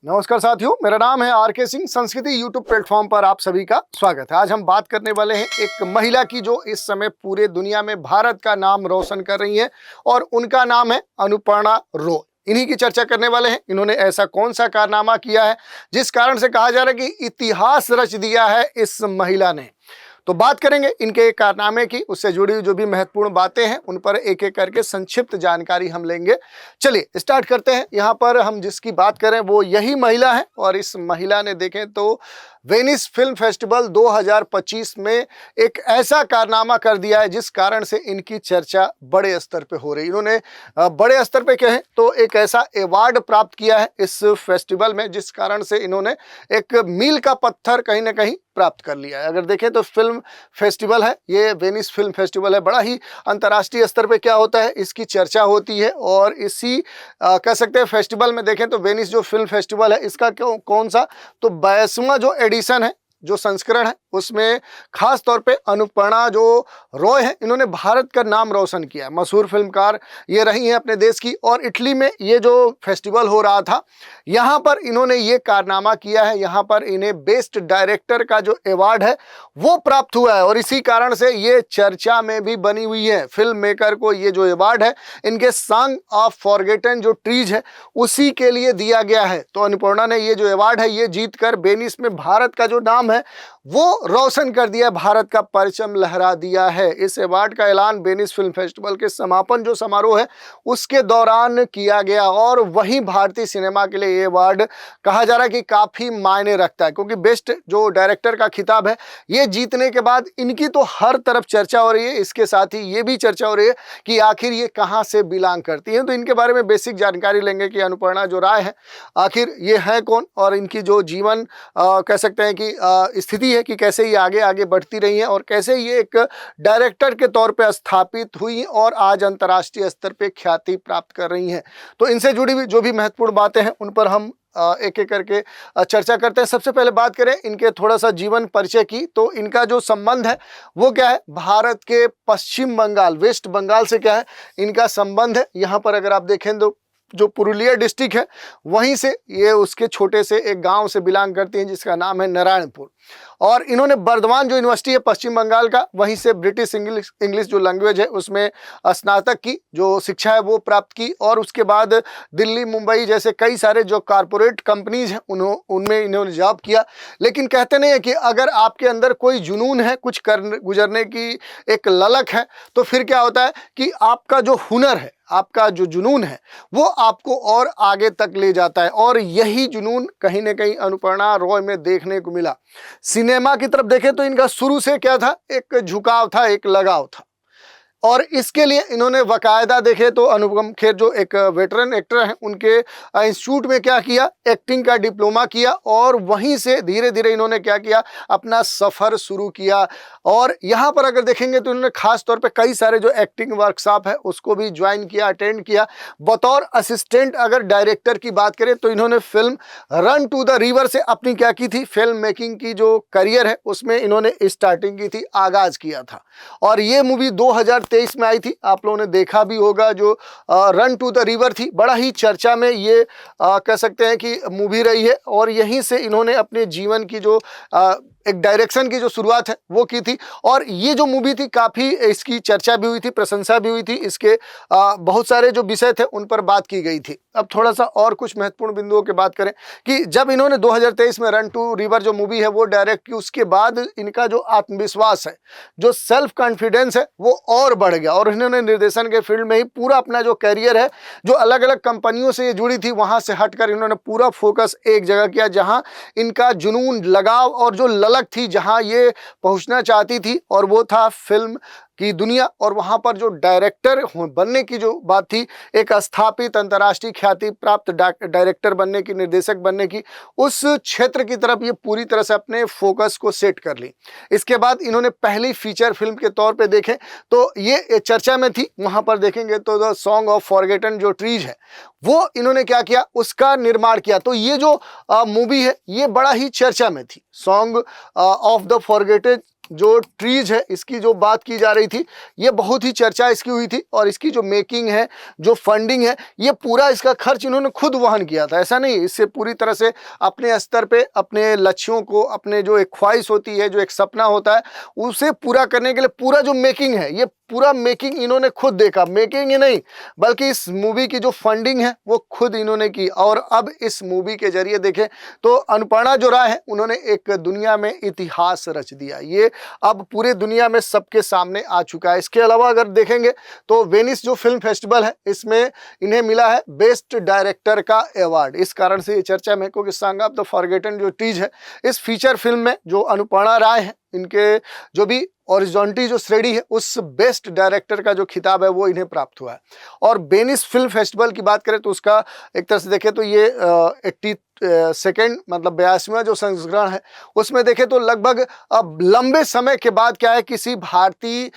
नमस्कार साथियों, मेरा नाम है आर.के. सिंह। संस्कृति यूट्यूब प्लेटफॉर्म पर आप सभी का स्वागत है। आज हम बात करने वाले हैं एक महिला की जो इस समय पूरे दुनिया में भारत का नाम रोशन कर रही है और उनका नाम है अनुपर्णा रॉय। इन्हीं की चर्चा करने वाले हैं। इन्होंने ऐसा कौन सा कारनामा किया है जिस कारण से कहा जा रहा है कि इतिहास रच दिया है इस महिला ने। तो बात करेंगे इनके कारनामे की, उससे जुड़ी हुई जो भी महत्वपूर्ण बातें हैं उन पर एक एक करके संक्षिप्त जानकारी हम लेंगे। चलिए स्टार्ट करते हैं। यहाँ पर हम जिसकी बात करें वो यही महिला है और इस महिला ने देखें तो वेनिस फिल्म फेस्टिवल 2025 में एक ऐसा कारनामा कर दिया है जिस कारण से इनकी चर्चा बड़े स्तर पे हो रही है। इन्होंने बड़े स्तर पे कहें तो एक ऐसा अवार्ड प्राप्त किया है इस फेस्टिवल में जिस कारण से इन्होंने एक मील का पत्थर कहीं ना कहीं प्राप्त कर लिया है। अगर देखें तो फिल्म फेस्टिवल है, ये वेनिस फिल्म फेस्टिवल है, बड़ा ही अंतर्राष्ट्रीय स्तर पे क्या होता है इसकी चर्चा होती है। और इसी कह सकते हैं फेस्टिवल में देखें तो वेनिस जो फिल्म फेस्टिवल है इसका कौन सा तो 22वां जो एडिशन है, जो संस्करण है, उसमें खास तौर पे अनुपर्णा जो रॉय है इन्होंने भारत का नाम रोशन किया है। मशहूर फिल्मकार ये रही हैं अपने देश की। और इटली में ये जो फेस्टिवल हो रहा था यहाँ पर इन्होंने ये कारनामा किया है। यहाँ पर इन्हें बेस्ट डायरेक्टर का जो अवार्ड है वो प्राप्त हुआ है और इसी कारण से ये चर्चा में भी बनी हुई है। फिल्म मेकर को ये जो अवार्ड है इनके सॉन्ग ऑफ फॉरगेटन जो ट्रीज है उसी के लिए दिया गया है। तो अनुपर्णा ने ये जो अवार्ड है ये जीत कर वेनिस में भारत का जो नाम है वो रोशन कर दिया, भारत का परचम लहरा दिया है। इस अवार्ड का ऐलान वेनिस फिल्म फेस्टिवल के समापन जो समारोह है उसके दौरान किया गया और वहीं भारतीय सिनेमा के लिए ये अवार्ड कहा जा रहा है कि काफी मायने रखता है, क्योंकि बेस्ट जो डायरेक्टर का खिताब है ये जीतने के बाद इनकी तो हर तरफ चर्चा हो रही है। इसके साथ ही ये भी चर्चा हो रही है कि आखिर ये कहाँ से बिलोंग करती हैं। तो इनके बारे में बेसिक जानकारी लेंगे कि अनुपर्णा जो राय है आखिर ये है कौन और इनकी जो जीवन कह सकते हैं कि स्थिति है कि कैसे ये आगे आगे बढ़ती रही है और कैसे ये एक डायरेक्टर के तौर पे स्थापित हुई और आज अंतर्राष्ट्रीय स्तर पे ख्याति प्राप्त कर रही हैं। तो इनसे जुड़ी हुई जो भी महत्वपूर्ण बातें हैं उन पर हम एक एक करके चर्चा करते हैं। सबसे पहले बात करें इनके थोड़ा सा जीवन परिचय की, तो इनका जो संबंध है वो क्या है, भारत के पश्चिम बंगाल, वेस्ट बंगाल से क्या है इनका संबंध है। यहाँ पर अगर आप देखें तो जो पुरुलिया डिस्ट्रिक्ट है वहीं से ये उसके छोटे से एक गांव से बिलोंग करती हैं जिसका नाम है नारायणपुर। और इन्होंने बर्धमान जो यूनिवर्सिटी है पश्चिम बंगाल का वहीं से ब्रिटिश इंग्लिश जो लैंग्वेज है उसमें स्नातक की जो शिक्षा है वो प्राप्त की और उसके बाद दिल्ली मुंबई जैसे कई सारे जो कारपोरेट कंपनीज हैं उनमें इन्होंने जॉब किया। लेकिन कहते नहीं है कि अगर आपके अंदर कोई जुनून है, कुछ कर गुजरने की एक ललक है, तो फिर क्या होता है कि आपका जो हुनर है, आपका जो जुनून है वो आपको और आगे तक ले जाता है। और यही जुनून कहीं ना कहीं अनुपर्णा रॉय में देखने को मिला। सिनेमा की तरफ देखें तो इनका शुरू से क्या था, एक झुकाव था, एक लगाव था और इसके लिए इन्होंने बाकायदा देखे तो अनुपम खेर जो एक वेटरन एक्टर हैं उनके इंस्टीट्यूट में क्या किया, एक्टिंग का डिप्लोमा किया और वहीं से धीरे धीरे इन्होंने क्या किया, अपना सफ़र शुरू किया। और यहाँ पर अगर देखेंगे तो इन्होंने खास तौर पे कई सारे जो एक्टिंग वर्कशॉप है उसको भी ज्वाइन किया, अटेंड किया। बतौर असिस्टेंट अगर डायरेक्टर की बात करें तो इन्होंने film run to the river से अपनी क्या की थी, फिल्म मेकिंग की जो करियर है उसमें इन्होंने स्टार्टिंग की थी, आगाज किया था। और ये मूवी 2023 में आई थी, आप लोगों ने देखा भी होगा, जो रन टू द रिवर थी। बड़ा ही चर्चा में ये कह सकते हैं कि मूवी रही है और यहीं से इन्होंने अपने जीवन की जो एक डायरेक्शन की जो शुरुआत है वो की थी। और ये जो मूवी थी काफ़ी इसकी चर्चा भी हुई थी, प्रशंसा भी हुई थी, इसके बहुत सारे जो विषय थे उन पर बात की गई थी। अब थोड़ा सा और कुछ महत्वपूर्ण बिंदुओं की बात करें कि जब इन्होंने 2023 में रन टू रिवर जो मूवी है वो डायरेक्ट की, उसके बाद इनका जो आत्मविश्वास है, जो सेल्फ कॉन्फिडेंस है वो और बढ़ गया और इन्होंने निर्देशन के फील्ड में ही पूरा अपना जो कैरियर है, जो अलग अलग कंपनियों से ये जुड़ी थी वहाँ से हटकर इन्होंने पूरा फोकस एक जगह किया जहाँ इनका जुनून, लगाव और जो ललक थी, जहाँ ये पहुँचना चाहती थी और वो था फिल्म की दुनिया। और वहाँ पर जो डायरेक्टर बनने की जो बात थी, एक स्थापित अंतर्राष्ट्रीय ख्याति प्राप्त डायरेक्टर बनने की, निर्देशक बनने की, उस क्षेत्र की तरफ ये पूरी तरह से अपने फोकस को सेट कर ली। इसके बाद इन्होंने पहली फीचर फिल्म के तौर पे देखें तो ये चर्चा में थी, वहाँ पर देखेंगे तो द सॉन्ग ऑफ फॉरगेटन जो ट्रीज है वो इन्होंने क्या किया, उसका निर्माण किया। तो ये जो मूवी है ये बड़ा ही चर्चा में थी, सॉन्ग ऑफ द फॉरगेटेड जो ट्रीज है इसकी जो बात की जा रही थी, ये बहुत ही चर्चा इसकी हुई थी और इसकी जो मेकिंग है, जो फंडिंग है, ये पूरा इसका खर्च इन्होंने खुद वहन किया था। ऐसा नहीं, इससे पूरी तरह से अपने स्तर पे अपने लक्ष्यों को, अपने जो एक ख्वाहिश होती है, जो एक सपना होता है, उसे पूरा करने के लिए पूरा जो मेकिंग है, ये पूरा मेकिंग इन्होंने खुद देखा। मेकिंग ही नहीं बल्कि इस मूवी की जो फंडिंग है वो खुद इन्होंने की। और अब इस मूवी के जरिए देखें तो अनुपर्णा जो राय है उन्होंने एक दुनिया में इतिहास रच दिया। ये अब पूरे दुनिया में सबके सामने आ चुका है। इसके अलावा अगर देखेंगे तो वेनिस जो फिल्म फेस्टिवल है इसमें इन्हें मिला है बेस्ट डायरेक्टर का अवार्ड। इस कारण से ये चर्चा में, क्योंकि सॉन्ग ऑफ द फॉरगेटन जो ट्रीज है इस फीचर फिल्म में जो अनुपर्णा राय है, इनके जो भी ओरिजिनलिटी जो श्रेणी है उस बेस्ट डायरेक्टर का जो खिताब है वो इन्हें प्राप्त हुआ है। और वेनिस फिल्म फेस्टिवल की बात करें तो उसका एक तरह से देखें तो ये 82nd मतलब 82वां जो संस्करण है उसमें देखें तो लगभग अब लंबे समय के बाद क्या है, किसी भारतीय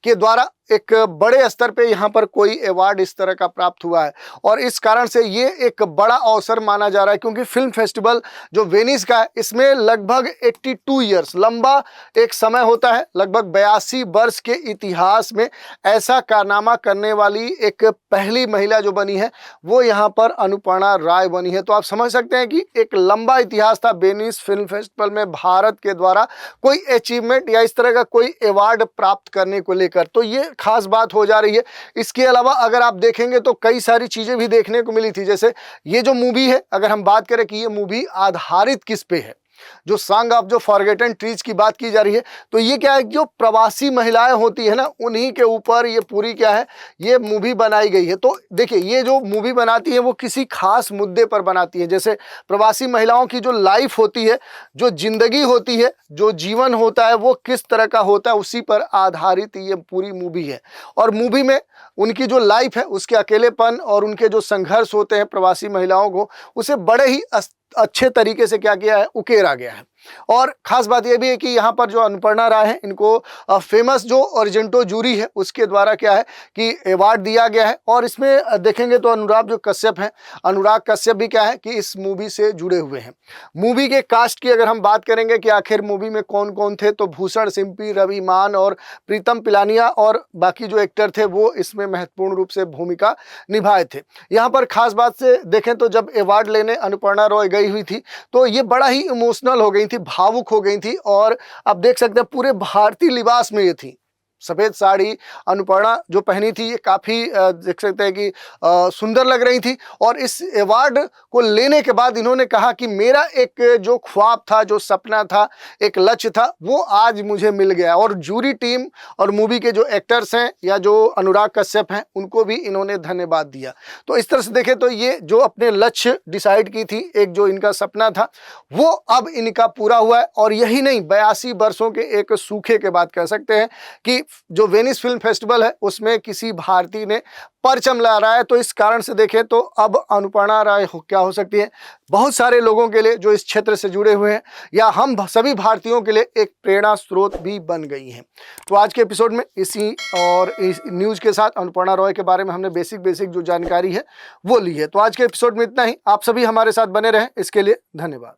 के द्वारा एक बड़े स्तर पे यहाँ पर कोई अवार्ड इस तरह का प्राप्त हुआ है। और इस कारण से ये एक बड़ा अवसर माना जा रहा है, क्योंकि फिल्म फेस्टिवल जो वेनिस का है इसमें लगभग 82 ईयर्स लंबा एक समय होता है। लगभग 82 वर्ष के इतिहास में ऐसा कारनामा करने वाली एक पहली महिला जो बनी है वो यहाँ पर अनुपर्णा राय बनी है। तो आप समझ सकते हैं कि एक लंबा इतिहास था वेनिस फिल्म फेस्टिवल में भारत के द्वारा कोई अचीवमेंट या इस तरह का कोई अवार्ड प्राप्त करने को लेकर, तो ये खास बात हो जा रही है। इसके अलावा अगर आप देखेंगे तो कई सारी चीजें भी देखने को मिली थी। जैसे ये जो मूवी है, अगर हम बात करें कि ये मूवी आधारित किस पे है, जो सॉन्ग ऑफ जो फॉरगेटन ट्रीज की बात की जा रही है, तो ये क्या है, जो प्रवासी महिलाएं होती है ना उन्हीं के ऊपर ये पूरी क्या है, ये मूवी बनाई गई है। तो देखिए ये जो मूवी बनाती है वो किसी खास मुद्दे पर बनाती है। जैसे प्रवासी महिलाओं की जो लाइफ होती है, जो जिंदगी होती है, जो जीवन होता है वो किस तरह का होता है, उसी पर आधारित ये पूरी मूवी है। और मूवी में उनकी जो लाइफ है उसके अकेलेपन और उनके जो संघर्ष होते हैं प्रवासी महिलाओं को, उसे बड़े ही अच्छे तरीके से क्या किया है, उकेरा गया है। और खास बात यह भी है कि यहाँ पर जो अनुपर्णा राय है इनको फेमस जो अर्जेंटो जूरी है उसके द्वारा क्या है कि अवार्ड दिया गया है। और इसमें देखेंगे तो अनुराग कश्यप भी क्या है कि इस मूवी से जुड़े हुए हैं। मूवी के कास्ट की अगर हम बात करेंगे कि आखिर मूवी में कौन कौन थे, तो भूषण सिम्पी, रवि मान और प्रीतम पिलानिया और बाकी जो एक्टर थे वो इसमें महत्वपूर्ण रूप से भूमिका निभाए थे। यहाँ पर खास बात से देखें तो जब अवार्ड लेने अनुपर्णा रॉय गई हुई थी तो ये बड़ा ही इमोशनल हो गई थी, भावुक हो गई थी। और आप देख सकते हैं पूरे भारतीय लिबास में ये थी, सफेद साड़ी अनुपर्णा जो पहनी थी ये काफ़ी देख सकते हैं कि सुंदर लग रही थी। और इस अवार्ड को लेने के बाद इन्होंने कहा कि मेरा एक जो ख्वाब था, जो सपना था, एक लक्ष्य था, वो आज मुझे मिल गया। और जूरी टीम और मूवी के जो एक्टर्स हैं या जो अनुराग कश्यप हैं उनको भी इन्होंने धन्यवाद दिया। तो इस तरह से देखें तो ये जो अपने लक्ष्य डिसाइड की थी, एक जो इनका सपना था वो अब इनका पूरा हुआ है। और यही नहीं, 82 वर्षों के एक सूखे के बाद कह सकते हैं कि जो वेनिस फिल्म फेस्टिवल है उसमें किसी भारतीय ने परचम लहराया रहा है। तो इस कारण से देखें तो अब अनुपर्णा राय क्या हो सकती है, बहुत सारे लोगों के लिए जो इस क्षेत्र से जुड़े हुए हैं या हम सभी भारतीयों के लिए एक प्रेरणा स्रोत भी बन गई हैं। तो आज के एपिसोड में इसी और इस न्यूज़ के साथ अनुपर्णा रॉय के बारे में हमने बेसिक जो जानकारी है वो ली है। तो आज के एपिसोड में इतना ही। आप सभी हमारे साथ बने रहें, इसके लिए धन्यवाद।